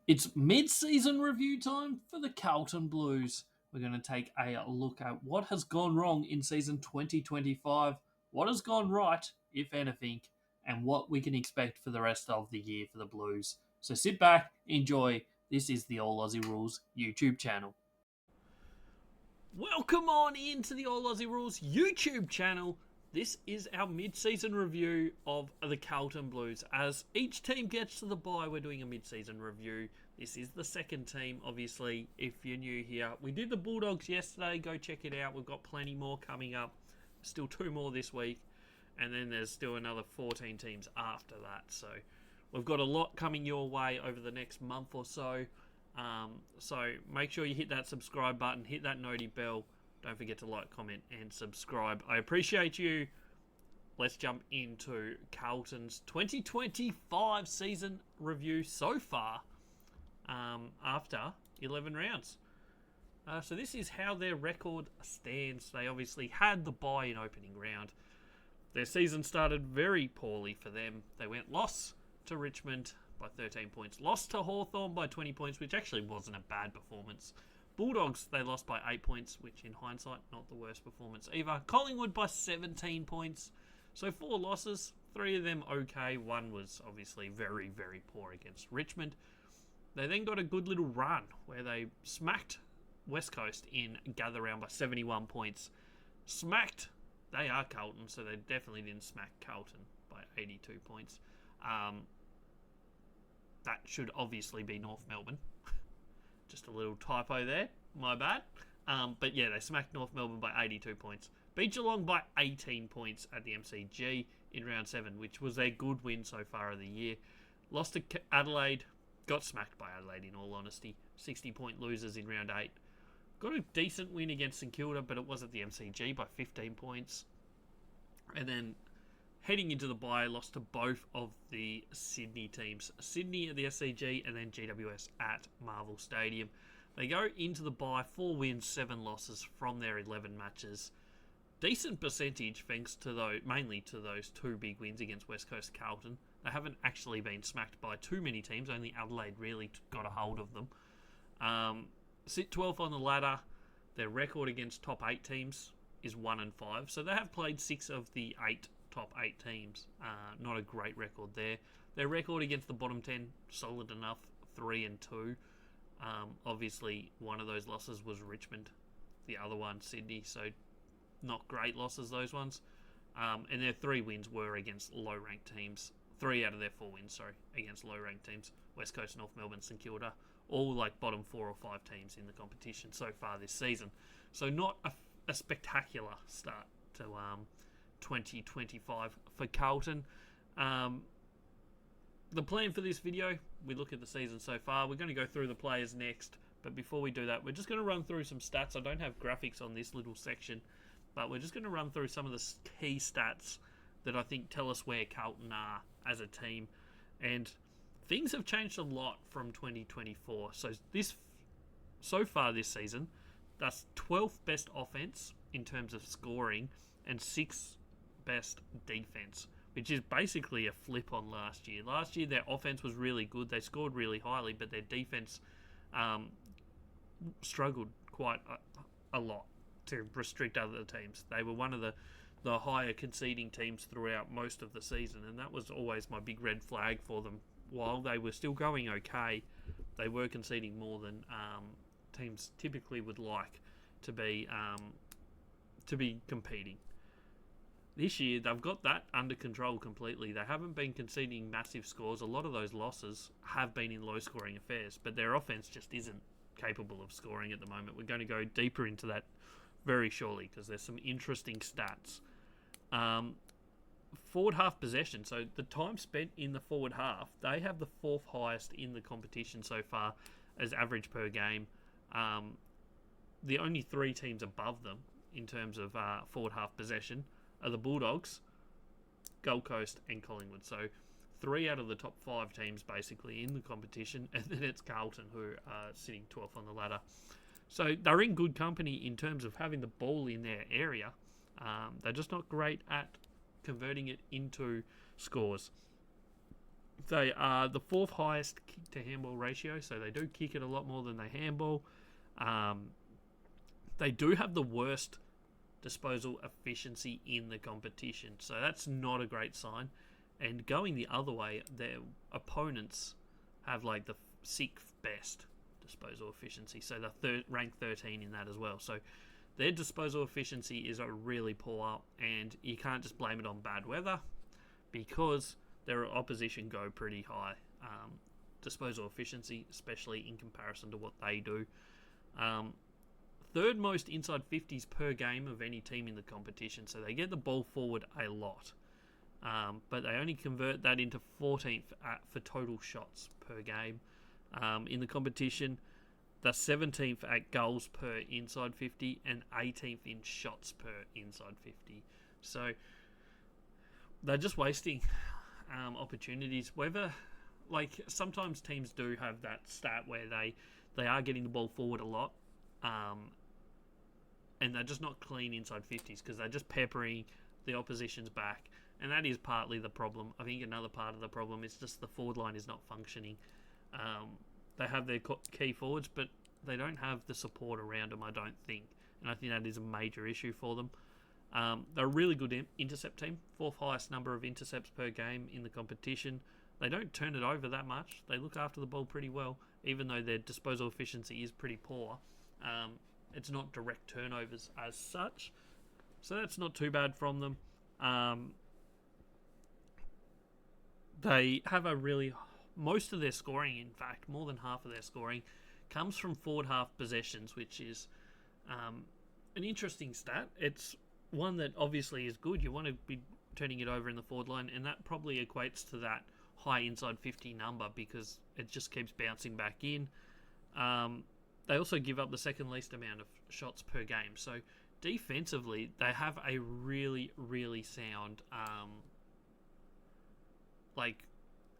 It's mid-season review time for the Carlton Blues. We're going to take a look at what has gone wrong in season 2025, what has gone right, if anything, and what we can expect for the rest of the year for the Blues. So sit back, enjoy. This is the All Aussie Rules YouTube channel. Welcome on into the All Aussie Rules YouTube channel. This is our mid-season review of the Carlton Blues. As each team gets to the bye, we're doing a mid-season review. This is the second team, obviously, if you're new here. We did the Bulldogs yesterday. Go check it out. We've got plenty more coming up. Still 2 more this week. And then there's still another 14 teams after that. So we've got a lot coming your way over the next month or so. So make sure you hit that subscribe button, hit that noti bell. Don't forget to like, comment, and subscribe. I appreciate you. Let's jump into Carlton's 2025 season review so far after 11 rounds. So this is how their record stands. They obviously had the bye in opening round. Their season started very poorly for them. They went loss to Richmond by 13 points. Lost to Hawthorn by 20 points, which actually wasn't a bad performance. Bulldogs, they lost by 8 points, which in hindsight, not the worst performance either. Collingwood by 17 points. So 4 losses, 3 of them okay. 1 was obviously very, very poor against Richmond. They then got a good little run where they smacked West Coast in gather round by 71 points. They are Carlton, so they definitely didn't smack Carlton by 82 points. That should obviously be North Melbourne. Just a little typo there, my bad. But yeah, they smacked North Melbourne by 82 points. Beat Geelong by 18 points at the MCG in round 7, which was their good win so far of the year. Lost to Adelaide, got smacked by Adelaide in all honesty. 60-point losers in round 8. Got a decent win against St Kilda, but it was at the MCG by 15 points. And then heading into the bye, lost to both of the Sydney teams. Sydney at the SCG and then GWS at Marvel Stadium. They go into the bye, 4 wins, 7 losses from their 11 matches. Decent percentage thanks to mainly to those 2 big wins against West Coast Carlton. They haven't actually been smacked by too many teams. Only Adelaide really got a hold of them. Sit 12th on the ladder. Their record against top 8 teams is 1-5. So they have played 6 of the 8 top 8 teams. Not a great record there. Their record against the bottom 10, solid enough, 3-2. Obviously, one of those losses was Richmond. The other one, Sydney. So not great losses, those ones. And their 3 wins were against low-ranked teams. 3 out of their 4 wins, against low-ranked teams. West Coast, North Melbourne, St Kilda. All like bottom 4 or 5 teams in the competition so far this season. So not a spectacular start to 2025 for Carlton. The plan for this video, we look at the season so far. We're going to go through the players next. But before we do that, we're just going to run through some stats. I don't have graphics on this little section. But we're just going to run through some of the key stats that I think tell us where Carlton are as a team. And things have changed a lot from 2024. So far this season, that's 12th best offense in terms of scoring and 6th best defense, which is basically a flip on last year. Last year, their offense was really good. They scored really highly, but their defense struggled quite a lot to restrict other teams. They were one of the higher conceding teams throughout most of the season, and that was always my big red flag for them. While they were still going okay, they were conceding more than teams typically would like to be competing. This year, they've got that under control completely. They haven't been conceding massive scores. A lot of those losses have been in low-scoring affairs, but their offense just isn't capable of scoring at the moment. We're going to go deeper into that very shortly because there's some interesting stats. Forward half possession, so the time spent in the forward half, they have the 4th highest in the competition so far as average per game. The only 3 teams above them in terms of forward half possession are the Bulldogs, Gold Coast and Collingwood. So 3 out of the top 5 teams basically in the competition, and then it's Carlton who are sitting 12th on the ladder. So they're in good company in terms of having the ball in their area. They're just not great at converting it into scores. They are the fourth highest kick to handball ratio, so they do kick it a lot more than they handball. They do have the worst disposal efficiency in the competition, so that's not a great sign. And going the other way, their opponents have like the sixth best disposal efficiency, so they're ranked 13 in that as well. So their disposal efficiency is a really poor, and you can't just blame it on bad weather because their opposition go pretty high disposal efficiency, especially in comparison to what they do. Third most inside 50s per game of any team in the competition, so they get the ball forward a lot. But they only convert that into 14th for total shots per game. In the competition, they're 17th at goals per inside 50 and 18th in shots per inside 50. So they're just wasting opportunities. Whether, like, sometimes teams do have that stat where they are getting the ball forward a lot, and they're just not clean inside 50s because they're just peppering the opposition's back. And that is partly the problem. I think another part of the problem is just the forward line is not functioning. They have their key forwards, but they don't have the support around them, I don't think. And I think that is a major issue for them. They're a really good intercept team. Fourth highest number of intercepts per game in the competition. They don't turn it over that much. They look after the ball pretty well, even though their disposal efficiency is pretty poor. It's not direct turnovers as such. So that's not too bad from them. They have most of their scoring, in fact, more than half of their scoring, comes from forward half possessions, which is an interesting stat. It's one that obviously is good. You want to be turning it over in the forward line, and that probably equates to that high inside 50 number because it just keeps bouncing back in. They also give up the second least amount of shots per game. So defensively, they have a really, really sound,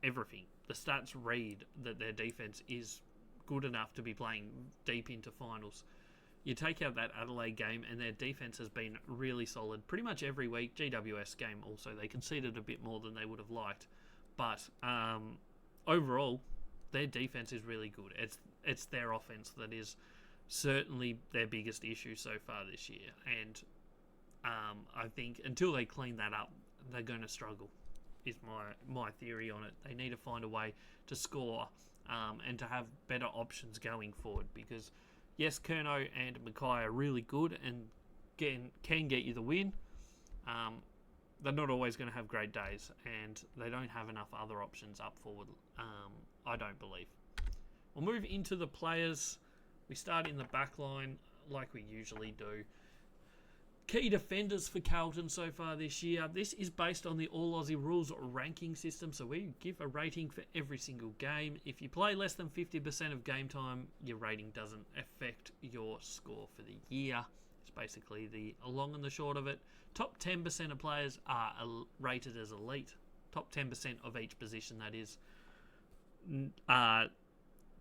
everything. The stats read that their defense is good enough to be playing deep into finals. You take out that Adelaide game, and their defense has been really solid pretty much every week. GWS game also, they conceded a bit more than they would have liked. But overall, their defense is really good. It's their offense that is certainly their biggest issue so far this year. And I think until they clean that up, they're going to struggle, is my theory on it. They need to find a way to score and to have better options going forward. Because, yes, Curnow and Mackay are really good and can get you the win. They're not always going to have great days, and they don't have enough other options up forward, I don't believe. We'll move into the players. We start in the back line like we usually do. Key defenders for Carlton so far this year. This is based on the All Aussie Rules ranking system, so we give a rating for every single game. If you play less than 50% of game time, your rating doesn't affect your score for the year. It's basically the long and the short of it. Top 10% of players are rated as elite. Top 10% of each position, that is.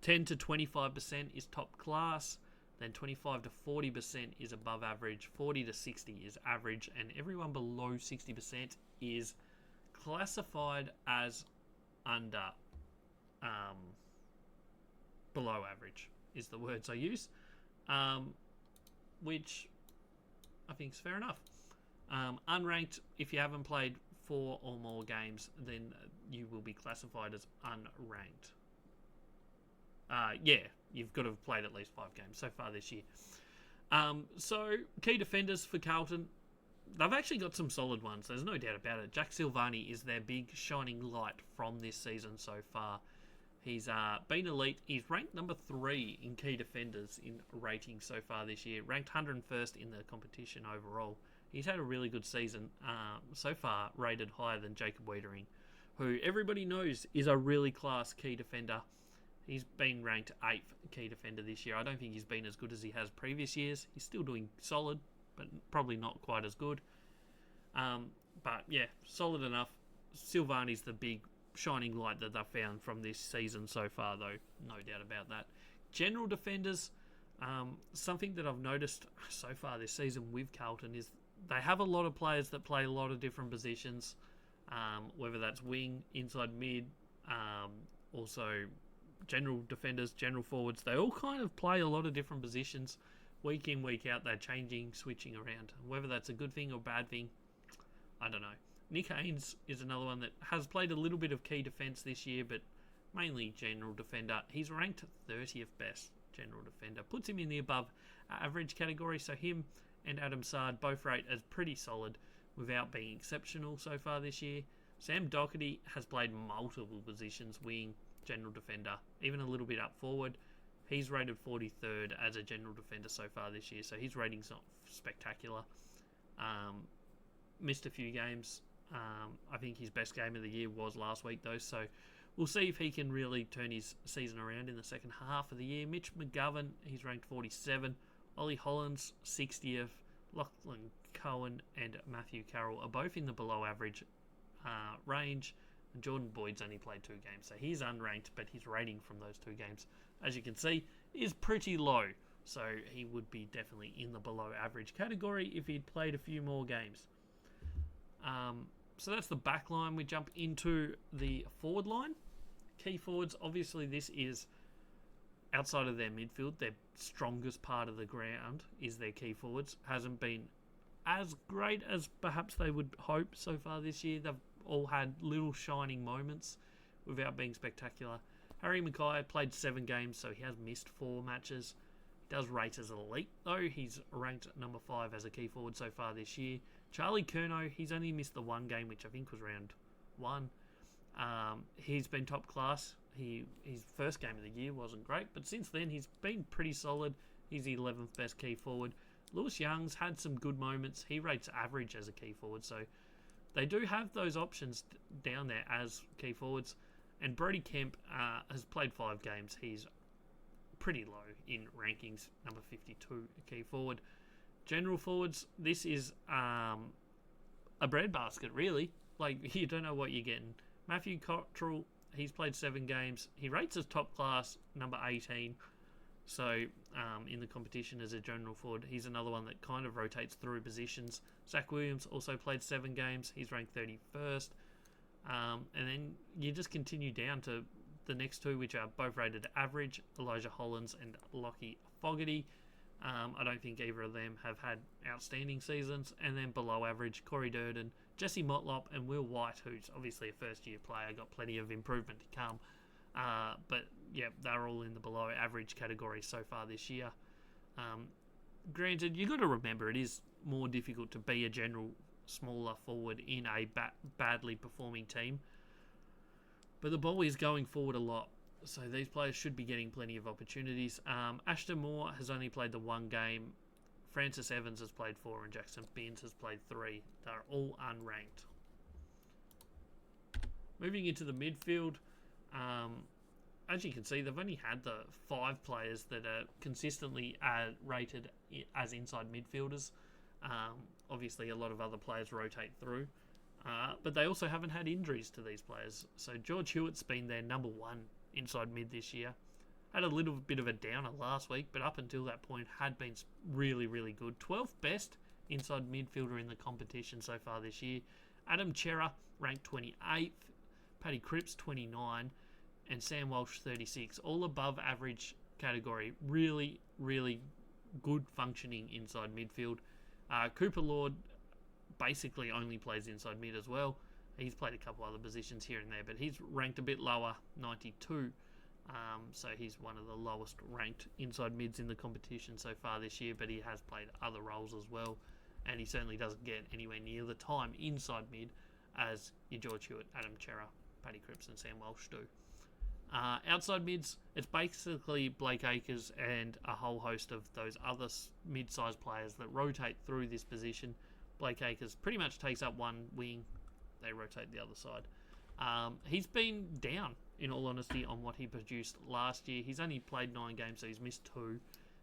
10 to 25% is top class. Then 25 to 40% is above average. 40 to 60 is average. And everyone below 60% is classified as below average is the words I use. Which I think is fair enough. Unranked, if you haven't played 4 or more games, then you will be classified as unranked. You've got to have played at least 5 games so far this year. So, key defenders for Carlton, they've actually got some solid ones. There's no doubt about it. Jack Silvani is their big shining light from this season so far. He's been elite. He's ranked number 3 in key defenders in rating so far this year. Ranked 101st in the competition overall. He's had a really good season so far, rated higher than Jacob Wiedering, who everybody knows is a really class key defender. He's been ranked 8th key defender this year. I don't think he's been as good as he has previous years. He's still doing solid, but probably not quite as good. But yeah, solid enough. Silvani's the big shining light that they've found from this season so far, though. No doubt about that. General defenders, something that I've noticed so far this season with Carlton is they have a lot of players that play a lot of different positions, whether that's wing, inside mid, Also, general defenders, general forwards, they all kind of play a lot of different positions. Week in, week out, they're changing, switching around. Whether that's a good thing or bad thing, I don't know. Nick Haynes is another one that has played a little bit of key defence this year, but mainly general defender. He's ranked 30th best general defender. Puts him in the above average category, so him and Adam Sard both rate as pretty solid without being exceptional so far this year. Sam Doherty has played multiple positions, wing, general defender, even a little bit up forward. He's rated 43rd as a general defender so far this year, so his rating's not spectacular. Missed a few games. I think his best game of the year was last week, though, so we'll see if he can really turn his season around in the second half of the year. Mitch McGovern, he's ranked 47. Ollie Hollands, 60th. Lachlan Cohen and Matthew Carroll are both in the below average range. And Jordan Boyd's only played 2 games, so he's unranked, but his rating from those 2 games, as you can see, is pretty low. So he would be definitely in the below average category if he'd played a few more games. So that's the back line. We jump into the forward line. Key forwards, obviously this is outside of their midfield. Their strongest part of the ground is their key forwards. Hasn't been as great as perhaps they would hope so far this year. They've all had little shining moments without being spectacular. Harry Mackay played 7 games, so he has missed 4 matches. He does rate as elite, though. He's ranked number 5 as a key forward so far this year. Charlie Curnow, he's only missed the 1 game, which I think was round 1. He's been top class. His first game of the year wasn't great, but since then he's been pretty solid. He's the 11th best key forward. Lewis Young's had some good moments. He rates average as a key forward, so they do have those options down there as key forwards. And Brody Kemp has played 5 games. He's pretty low in rankings, number 52 key forward. General forwards, this is a breadbasket, really. Like, you don't know what you're getting. Matthew Cottrell, he's played 7 games. He rates as top class, number 18. So, in the competition as a general forward, he's another one that kind of rotates through positions. Zach Williams also played 7 games. He's ranked 31st. And then you just continue down to the next 2, which are both rated average, Elijah Hollands and Lockie Fogarty. I don't think either of them have had outstanding seasons. And then below average, Corey Durden, Jesse Motlop and Will White, who's obviously a first-year player, got plenty of improvement to come. But, yeah, they're all in the below average category so far this year. Granted, you've got to remember it is more difficult to be a general smaller forward in a badly performing team. But the ball is going forward a lot, so these players should be getting plenty of opportunities. Ashton Moore has only played the 1 game. Francis Evans has played 4 and Jackson Binns has played 3. They're all unranked. Moving into the midfield, as you can see, they've only had the 5 players that are consistently rated as inside midfielders. Obviously, a lot of other players rotate through. But they also haven't had injuries to these players. So George Hewitt's been their number 1 inside mid this year. Had a little bit of a downer last week, but up until that point had been really, really good. 12th best inside midfielder in the competition so far this year. Adam Chera ranked 28th. Paddy Cripps 29. And Sam Walsh 36. All above average category. Really, really good functioning inside midfield. Cooper Lord basically only plays inside mid as well. He's played a couple other positions here and there, but he's ranked a bit lower, 92. So he's one of the lowest ranked inside mids in the competition so far this year, but he has played other roles as well, and he certainly doesn't get anywhere near the time inside mid as your George Hewitt, Adam Chera, Paddy Cripps and Sam Walsh do. Outside mids, it's basically Blake Acres and a whole host of those other mid-sized players that rotate through this position. Blake Acres pretty much takes up 1 wing. They rotate the other side. He's been down, in all honesty, on what he produced last year. He's only played 9 games, so he's missed 2.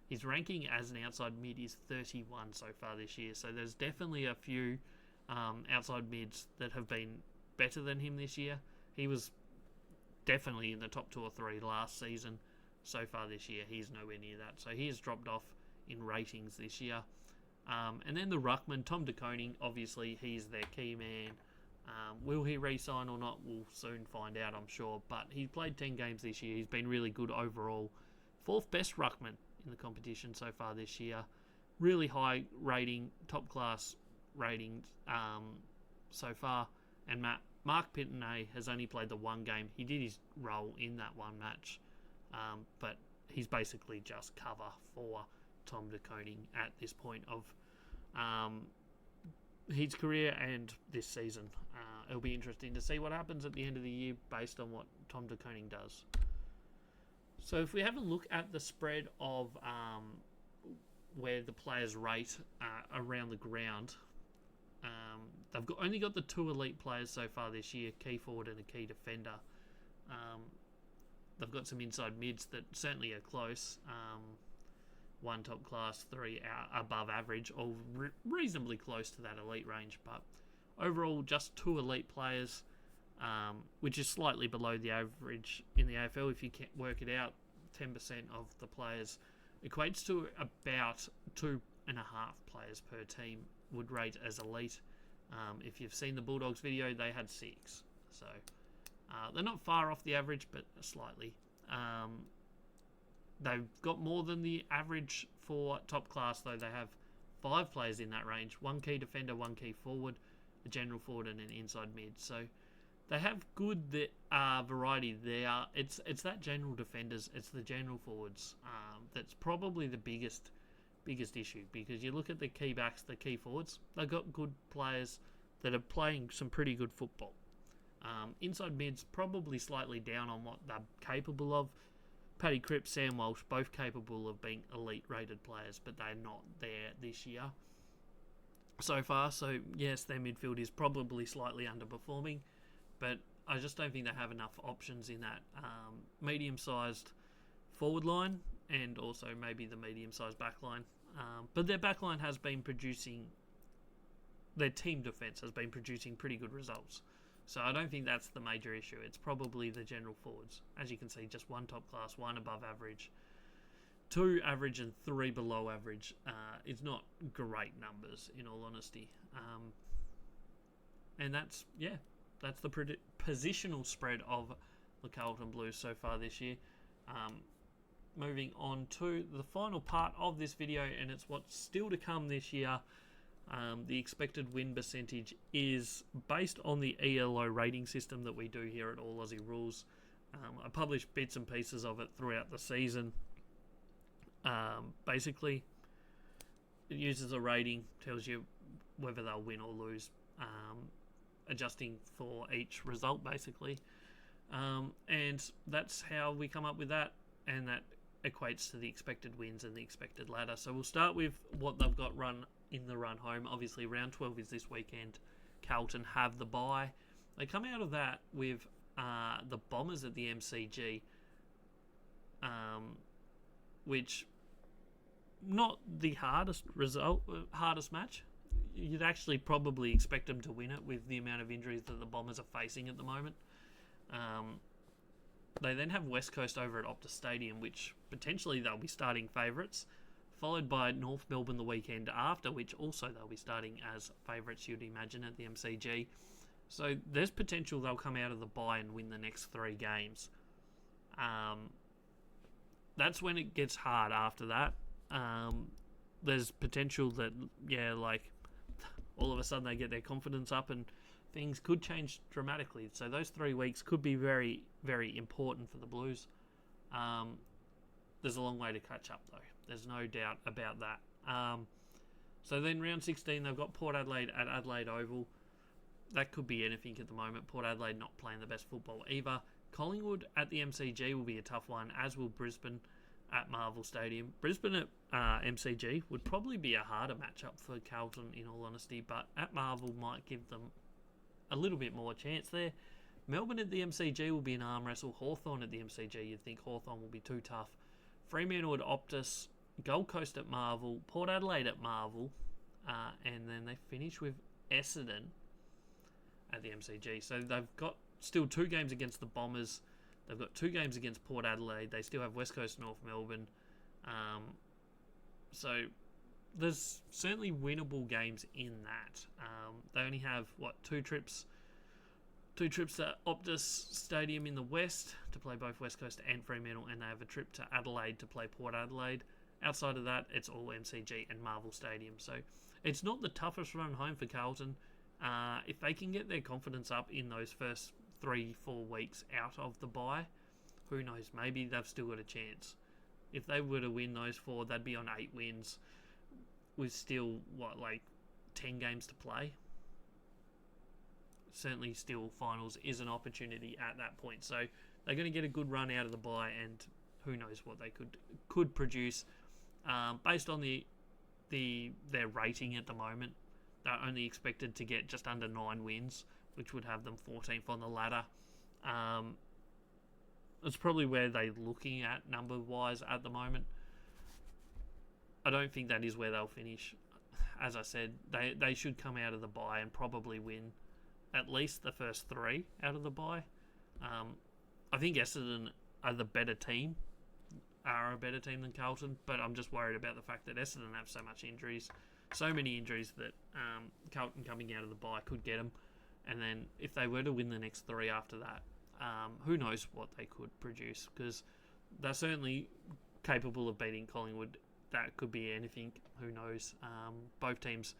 His ranking as an outside mid is 31 so far this year. So there's definitely a few outside mids that have been better than him this year. He was definitely in the top 2 or 3 last season. So far this year, he's nowhere near that. So he has dropped off in ratings this year. And then the ruckman, Tom De Koning, obviously he's their key man. Will he re-sign or not? We'll soon find out, I'm sure. But he's played 10 games this year. He's been really good overall. 4th best ruckman in the competition so far this year. Really high rating, top class ratings so far. And Mark Pittenay has only played the one game. He did his role in that one match. But he's basically just cover for Tom De Koning at this point of his career and this season. It'll be interesting to see what happens at the end of the year based on what Tom De Koning does. So if we have a look at the spread of where the players rate around the ground, they've only got the 2 elite players so far this year, key forward and a key defender. They've got some inside mids that certainly are close. 1 top class, 3 above average, all reasonably close to that elite range. But overall, just 2 elite players, which is slightly below the average in the AFL. If you can work it out, 10% of the players equates to about 2.5 players per team would rate as elite. If you've seen the Bulldogs video, they had 6. So they're not far off the average, but slightly. They've got more than the average for top class, though. They have 5 players in that range. 1 key defender, 1 key forward, a general forward and an inside mid. So they have good variety there. It's that general defenders, it's the general forwards that's probably the biggest issue, because you look at the key backs, the key forwards, they've got good players that are playing some pretty good football. Inside mids probably slightly down on what they're capable of. Paddy Cripps, Sam Walsh, both capable of being elite rated players, but they're not there this year so far. So yes, their midfield is probably slightly underperforming, but I just don't think they have enough options in that medium-sized forward line and also maybe the medium-sized back line. But their back line has been producing, their team defence has been producing pretty good results. So I don't think that's the major issue. It's probably the general forwards. As you can see, just 1 top class, 1 above average, 2 average and 3 below average. It's not great numbers, in all honesty. And that's the positional spread of the Carlton Blues so far this year. Moving on to the final part of this video, and it's what's still to come this year. The expected win percentage is based on the ELO rating system that we do here at All Aussie Rules. I publish bits and pieces of it throughout the season. Basically, it uses a rating, tells you whether they'll win or lose, adjusting for each result, basically. And that's how we come up with that, and that equates to the expected wins and the expected ladder. So we'll start with what they've got run in the run home. Obviously, round 12 is this weekend. Carlton have the bye. They come out of that with the Bombers at the MCG, which not the hardest match. You'd actually probably expect them to win it with the amount of injuries that the Bombers are facing at the moment. They then have West Coast over at Optus Stadium, which potentially they'll be starting favourites, followed by North Melbourne the weekend after, which also they'll be starting as favourites, you'd imagine, at the MCG. So there's potential they'll come out of the bye and win the next 3 games. That's when it gets hard after that. There's potential that, all of a sudden they get their confidence up and things could change dramatically. So those 3 weeks could be very, very important for the Blues. There's a long way to catch up, though. There's no doubt about that. So then round 16, they've got Port Adelaide at Adelaide Oval. That could be anything at the moment. Port Adelaide not playing the best football either. Collingwood at the MCG will be a tough one, as will Brisbane at Marvel Stadium. Brisbane at MCG would probably be a harder matchup for Carlton, in all honesty, but at Marvel might give them a little bit more chance there. Melbourne at the MCG will be an arm wrestle. Hawthorn at the MCG, you'd think Hawthorn will be too tough. Fremantle at Optus, Gold Coast at Marvel, Port Adelaide at Marvel, and then they finish with Essendon at the MCG. So they've got still 2 games against the Bombers. They've got 2 games against Port Adelaide. They still have West Coast, North Melbourne. So there's certainly winnable games in that. They only have, 2 trips 2 trips to Optus Stadium in the West to play both West Coast and Fremantle, and they have a trip to Adelaide to play Port Adelaide. Outside of that, it's all MCG and Marvel Stadium. So it's not the toughest run home for Carlton. If they can get their confidence up in those first 3-4 weeks out of the bye, who knows, maybe they've still got a chance. If they were to win those 4, they'd be on 8 wins with still, 10 games to play. Certainly still finals is an opportunity at that point. So they're going to get a good run out of the bye, and who knows what they could produce. Based on their rating at the moment, they're only expected to get just under 9 wins, which would have them 14th on the ladder. It's probably where they're looking at number-wise at the moment. I don't think that is where they'll finish. As I said, they should come out of the bye and probably win at least the first 3 out of the bye. I think Essendon are a better team than Carlton, but I'm just worried about the fact that Essendon have so many injuries that Carlton coming out of the bye could get them. And then if they were to win the next 3 after that, who knows what they could produce, because they're certainly capable of beating Collingwood. That could be anything, who knows. Both teams,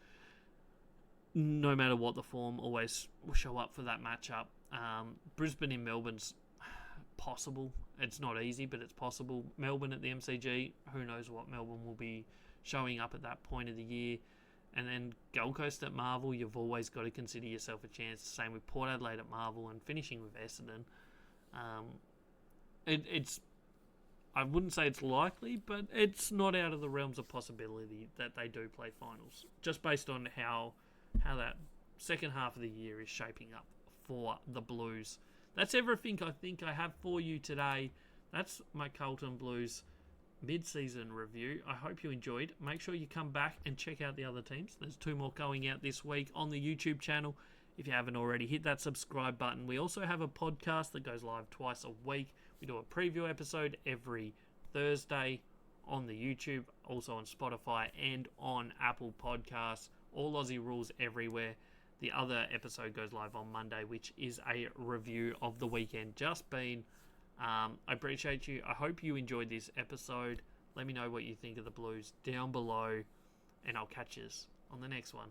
no matter what the form, always will show up for that matchup. Brisbane in Melbourne's possible. It's not easy, but it's possible. Melbourne at the MCG, who knows what Melbourne will be showing up at that point of the year. And then Gold Coast at Marvel, you've always got to consider yourself a chance. Same with Port Adelaide at Marvel, and finishing with Essendon. It's I wouldn't say it's likely, but it's not out of the realms of possibility that they do play finals, just based on how that second half of the year is shaping up for the Blues. That's everything I think I have for you today. That's my Carlton Blues mid-season review. I hope you enjoyed. Make sure you come back and check out the other teams. There's 2 more going out this week on the YouTube channel. If you haven't already, hit that subscribe button. We also have a podcast that goes live twice a week. We do a preview episode every Thursday on the YouTube, also on Spotify and on Apple Podcasts. All Aussie rules everywhere. The other episode goes live on Monday, which is a review of the weekend just been. I appreciate you. I hope you enjoyed this episode. Let me know what you think of the Blues down below, and I'll catch you on the next one.